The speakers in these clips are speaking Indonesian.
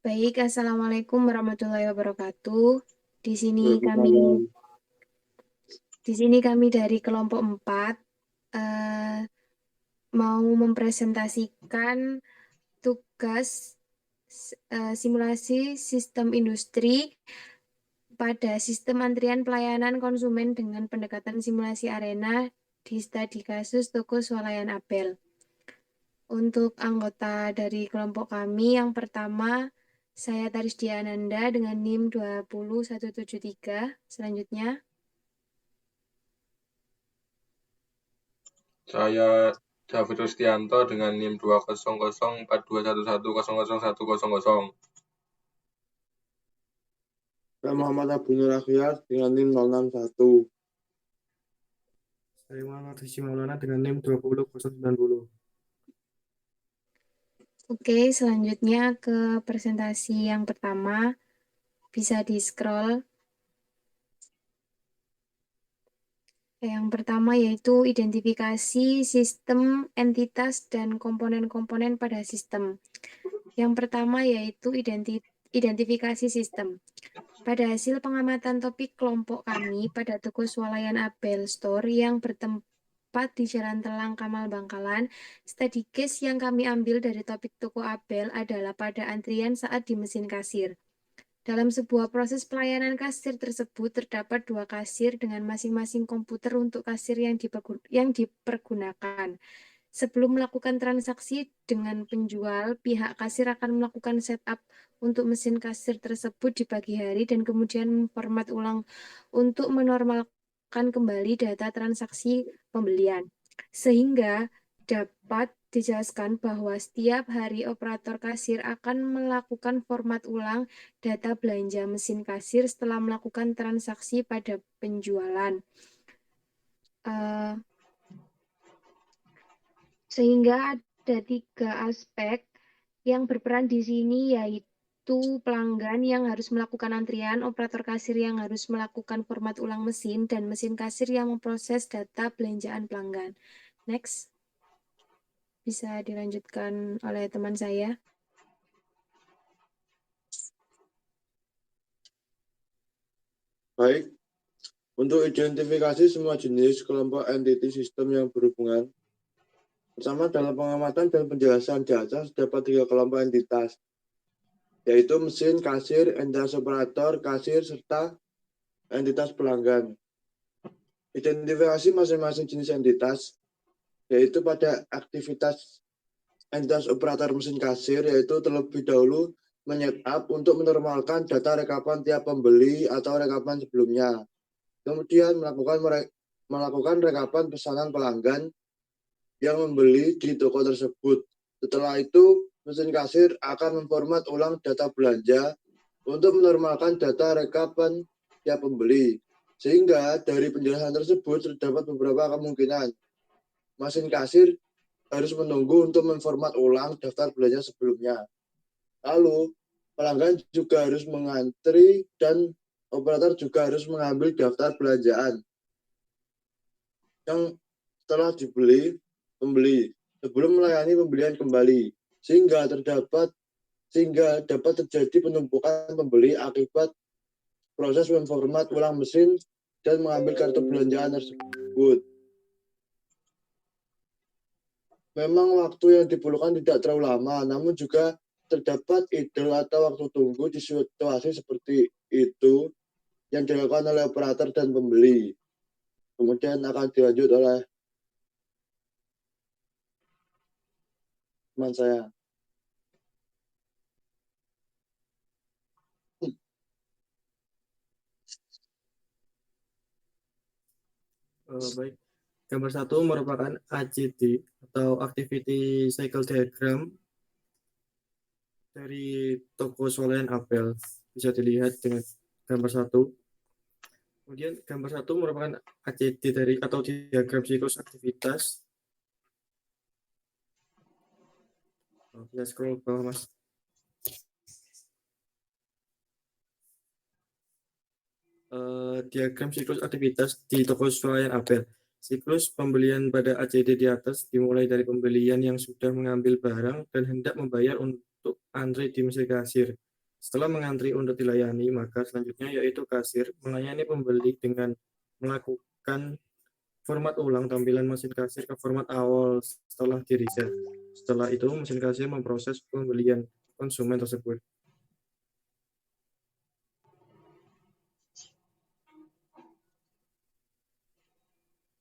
Baik, Assalamualaikum warahmatullahi wabarakatuh. Di sini kami Waalaikumsalam. di sini kami dari kelompok 4 eh, mau mempresentasikan tugas simulasi sistem industri pada sistem antrian pelayanan konsumen dengan pendekatan simulasi arena di studi kasus toko swalayan Apel. Untuk anggota dari kelompok kami, yang pertama, saya Taris Diananda dengan NIM 20173. Selanjutnya, Saya David Rustianto dengan NIM 200421100100100. Saya Muhammad Abu Nur Akhyar dengan NIM 061. Saya Muhammad Rizky Maulana dengan NIM 20090. oke, selanjutnya ke presentasi yang pertama, bisa di-scroll. Yang pertama yaitu identifikasi sistem, entitas, dan komponen-komponen pada sistem. Yang pertama yaitu identifikasi sistem. Pada hasil pengamatan topik kelompok kami pada toko swalayan Abel Store yang bertempat di Jalan Telang Kamal Bangkalan, study case yang kami ambil dari topik toko Abel adalah pada antrian saat di mesin kasir. Dalam sebuah proses pelayanan kasir tersebut terdapat 2 kasir dengan masing-masing komputer untuk kasir yang dipergunakan. Sebelum melakukan transaksi dengan penjual, pihak kasir akan melakukan setup untuk mesin kasir tersebut di pagi hari dan kemudian memformat ulang untuk menormalkan kembali data transaksi pembelian. Sehingga dapat dijelaskan bahwa setiap hari operator kasir akan melakukan format ulang data belanja mesin kasir setelah melakukan transaksi pada penjualan. Sehingga ada 3 aspek yang berperan di sini, yaitu pelanggan yang harus melakukan antrian, operator kasir yang harus melakukan format ulang mesin, dan mesin kasir yang memproses data belanjaan pelanggan. Next, bisa dilanjutkan oleh teman saya. Baik, untuk identifikasi semua jenis kelompok entity sistem yang berhubungan. Pertama, dalam pengamatan dan penjelasan di atas terdapat 3 kelompok entitas, yaitu mesin, kasir, entitas operator, kasir, serta entitas pelanggan. Identifikasi masing-masing jenis entitas, yaitu pada aktivitas entitas operator mesin kasir, yaitu terlebih dahulu menyetup untuk menormalkan data rekapan tiap pembeli atau rekapan sebelumnya. Kemudian melakukan rekapan pesanan pelanggan yang membeli di toko tersebut. Setelah itu, mesin kasir akan memformat ulang data belanja untuk menormalkan data rekapan tiap pembeli. Sehingga dari penjelasan tersebut terdapat beberapa kemungkinan. Mesin kasir harus menunggu untuk memformat ulang daftar belanja sebelumnya. Lalu, pelanggan juga harus mengantri dan operator juga harus mengambil daftar belanjaan yang telah dibeli pembeli sebelum melayani pembelian kembali, sehingga dapat terjadi penumpukan pembeli akibat proses memformat ulang mesin dan mengambil kartu belanjaan tersebut. Memang waktu yang diperlukan tidak terlalu lama, namun juga terdapat idle atau waktu tunggu di situasi seperti itu yang dilakukan oleh operator dan pembeli. Kemudian akan dilanjut oleh teman saya. Baik, gambar 1 merupakan ACD atau Activity Cycle Diagram dari toko swalayan Apel. Bisa dilihat dengan gambar 1. Kemudian gambar 1 merupakan ACD dari atau diagram siklus aktivitas. Bisa scroll ke bawah, Mas. Diagram siklus aktivitas di toko swalayan Apel. Siklus pembelian pada ACD di atas dimulai dari pembelian yang sudah mengambil barang dan hendak membayar untuk antri di mesin kasir. Setelah mengantri untuk dilayani, maka selanjutnya yaitu kasir melayani pembeli dengan melakukan format ulang tampilan mesin kasir ke format awal setelah di reset. Setelah itu, mesin kasir memproses pembelian konsumen tersebut.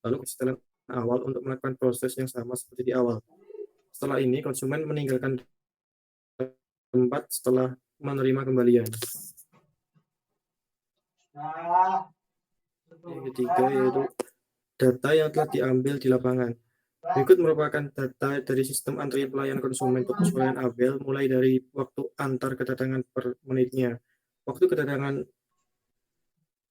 Lalu setelah awal untuk melakukan proses yang sama seperti di awal. Setelah ini, konsumen meninggalkan tempat setelah menerima kembalian. Yang ketiga yaitu data yang telah diambil di lapangan. Berikut merupakan data dari sistem antrian pelayanan konsumen toko swalayan Abel mulai dari waktu antar kedatangan per menitnya, waktu kedatangan,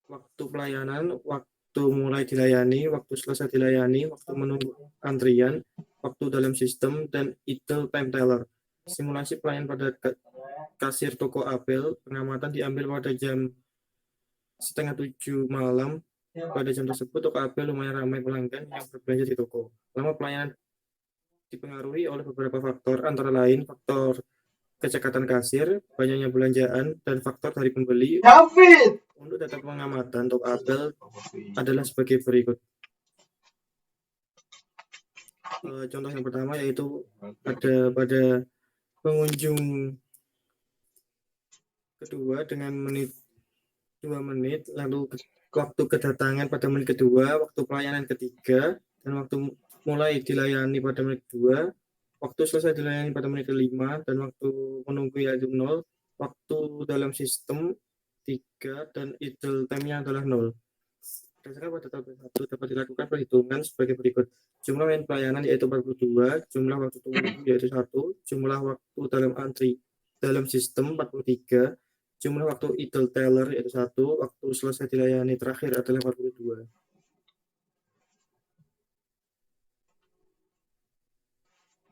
waktu pelayanan, waktu mulai dilayani, waktu selesai dilayani, waktu menunggu antrian, waktu dalam sistem, dan idle time teller. Simulasi pelayanan pada kasir toko Abel, pengamatan diambil pada jam 6:30 malam. Pada jam tersebut, toko Abel lumayan ramai pelanggan yang berbelanja di toko. Lama pelayanan dipengaruhi oleh beberapa faktor, antara lain faktor kecekatan kasir, banyaknya belanjaan, dan faktor dari pembeli. Untuk data pengamatan toko Abel adalah sebagai berikut. Contoh yang pertama yaitu ada pada pengunjung kedua dengan 2 menit, lalu waktu kedatangan pada menit kedua, waktu pelayanan ketiga, dan waktu mulai dilayani pada menit kedua, waktu selesai dilayani pada menit kelima, dan waktu menunggu yaitu 0, waktu dalam sistem 3, dan idle time-nya adalah 0. Berdasarkan pada tabel 1 dapat dilakukan perhitungan sebagai berikut. Jumlah menit pelayanan yaitu 42, jumlah waktu tunggu yaitu 1, jumlah waktu dalam antri dalam sistem 43, jumlah waktu idle teller yaitu 1, waktu selesai dilayani terakhir adalah 42.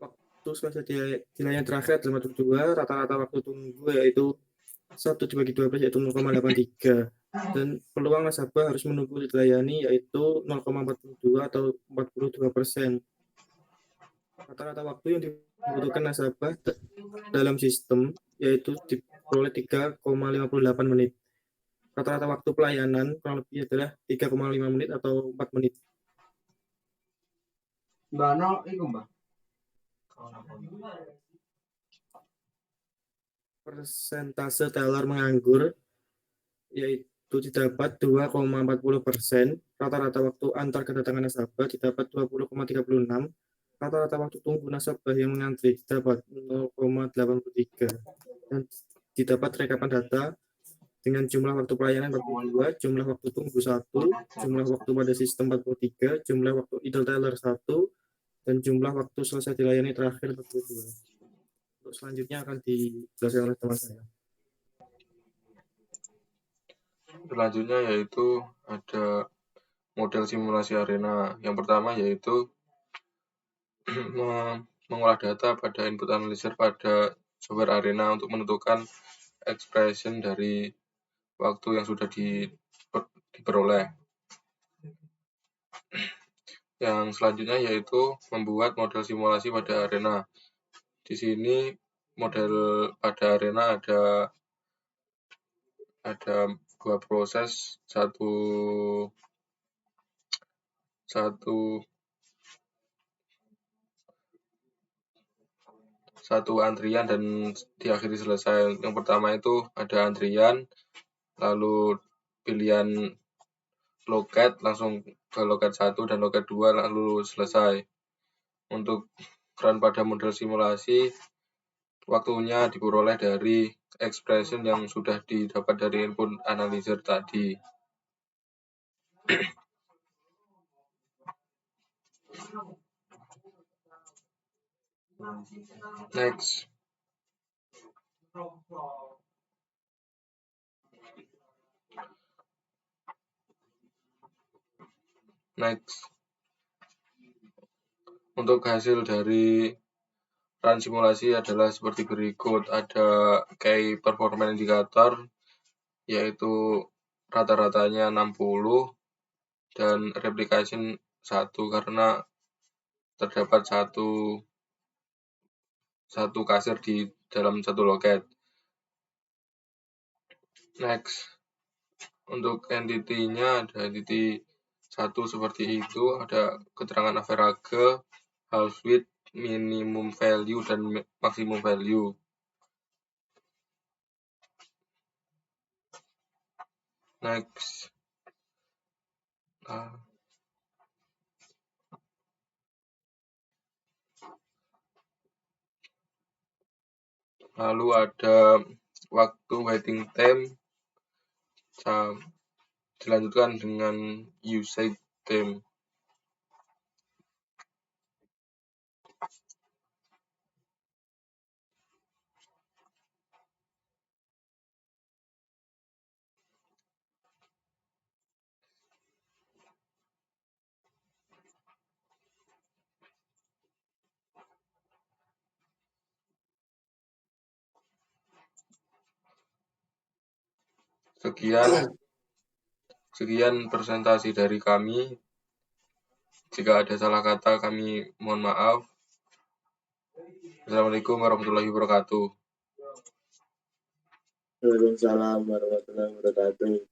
Waktu selesai dilayani terakhir adalah 42, rata-rata waktu tunggu yaitu 1 dibagi 12 yaitu 0,83. Dan peluang nasabah harus menunggu dilayani yaitu 0,42 atau 42%. Rata-rata waktu yang dibutuhkan nasabah dalam sistem yaitu diperoleh 3,58 menit. Rata-rata waktu pelayanan kurang lebih adalah 3,5 menit atau 4 menit. Persentase teller menganggur yaitu didapat 2,40%, rata-rata waktu antar kedatangan nasabah didapat 20,36, rata-rata waktu tunggu nasabah yang mengantri didapat 0,83, dan didapat rekapan data dengan jumlah waktu pelayanan 42, jumlah waktu tunggu 1, jumlah waktu pada sistem 43, jumlah waktu idle teller 1, dan jumlah waktu selesai dilayani terakhir 42. Untuk selanjutnya akan dijelaskan oleh teman saya. Selanjutnya yaitu ada model simulasi arena. Yang pertama yaitu mengolah data pada input analyzer pada software arena untuk menentukan expression dari waktu yang sudah diperoleh. Yang selanjutnya yaitu membuat model simulasi pada arena. Di sini model pada arena ada 2 proses, satu antrian dan diakhiri selesai. Yang pertama itu ada antrian, lalu pilihan loket langsung ke loket 1 dan loket 2 lalu selesai. Untuk run pada model simulasi, waktunya diperoleh dari expression yang sudah didapat dari input analyzer tadi. Next. Untuk hasil dari run simulasi adalah seperti berikut. Ada key performance indicator, yaitu rata-ratanya 60, dan replication 1 karena terdapat satu kasir di dalam satu loket. Next, untuk entity-nya ada entity 1 seperti itu, ada keterangan average, house width, minimum value, dan maximum value. Next. Lalu ada waktu waiting time, dilanjutkan dengan usage time. Sekian presentasi dari kami. Jika ada salah kata, kami mohon maaf. Assalamualaikum warahmatullahi wabarakatuh. Waalaikumsalam warahmatullahi wabarakatuh.